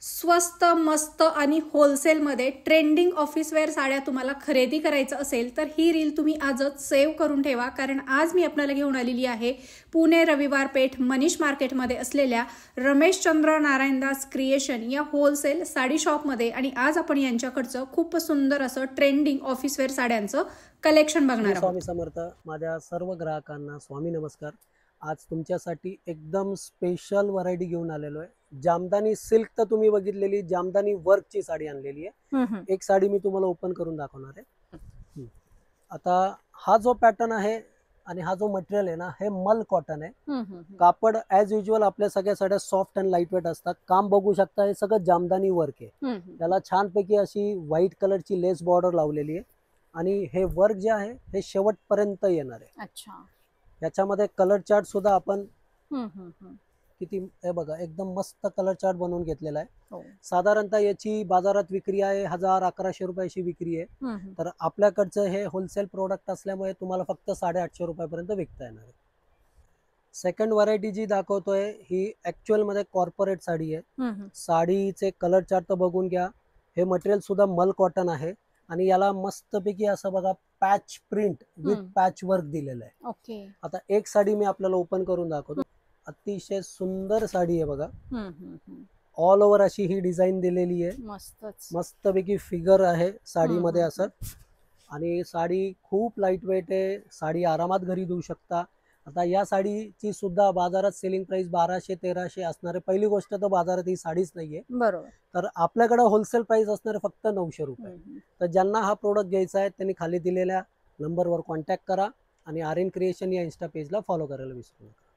स्वस्त मस्त आणि होलसेलमध्ये ट्रेंडिंग ऑफिसवेअर साड्या तुम्हाला खरेदी करायचं असेल तर ही रील तुम्ही आजच सेव्ह करून ठेवा, कारण आज मी आपल्याला घेऊन आलेली आहे पुणे रविवार पेठ मनीष मार्केटमध्ये असलेल्या रमेशचंद्र नारायणदास क्रिएशन या होलसेल साडी शॉपमध्ये. आणि आज आपण यांच्याकडचं खूप सुंदर असं ट्रेंडिंग ऑफिसवेअर साड्यांचं कलेक्शन बघणार आहोत. स्वामी समर्थ. माझ्या सर्व ग्राहकांना स्वामी नमस्कार. आज तुमच्यासाठी एकदम स्पेशल व्हरायटी घेऊन आलेलो आहे. जामदानी सिल्क तर तुम्ही बघितलेली, जामदानी वर्कची साडी आणलेली आहे. एक साडी मी तुम्हाला ओपन करून दाखवणार आहे. आता हा जो पॅटर्न आहे आणि हा जो मटेरियल आहे ना, हे मल कॉटन आहे. कापड ॲज युजल आपल्या सगळ्या साड्या सॉफ्ट अँड लाईट वेट असतात. काम बघू शकता, हे सगळं जामदानी वर्क आहे. त्याला छानपैकी अशी व्हाईट कलरची लेस बॉर्डर लावलेली आहे आणि हे वर्क जे आहे हे शेवटपर्यंत येणार आहे. अच्छा. याच्यामध्ये कलर चार्ट सुद्धा आपण किती हे बघा, एकदम मस्त कलर चार्ट बनवून घेतलेला आहे. साधारणतः याची बाजारात विक्री आहे 1000-1100 रुपयाची विक्री आहे. तर आपल्याकडचं हे होलसेल प्रोडक्ट असल्यामुळे तुम्हाला फक्त 850 रुपयापर्यंत विकता येणार आहे. सेकंड व्हरायटी जी दाखवतोय ही ऍक्च्युअल मध्ये कॉर्पोरेट साडी आहे. साडीचे कलर चार्ट तर बघून घ्या. हे मटेरियल सुद्धा मल कॉटन आहे आणि याला मस्तपैकी असं बघा patch print with patch work दिलेलं आहे. ओके. आता एक साडी मी आपल्याला ओपन करून दाखवतो. अतिशय सुंदर साडी आहे बघा. ऑल ओव्हर अशी ही डिझाईन दिलेली आहे. मस्तपैकी फिगर आहे साडीमध्ये असं. आणि साडी खूप लाईट वेट आहे. साडी आरामात घरी धुवू शकता. आता या साडीची सुद्धा बाजारात सेलिंग प्राइस 1200-1300 असणार आहे. पहिली गोष्ट तर बाजारात ही साडीच नाहीये, बरोबर. तर आपल्याकडे होलसेल प्राइस असणार आहे फक्त 900 रुपये. तर ज्यांना हा प्रोडक्ट घ्यायचा आहे त्यांनी खाली दिलेल्या नंबरवर कॉन्टॅक्ट करा आणि आर्यन क्रिएशन या इन्स्टा पेजला फॉलो करायला विसरू नका.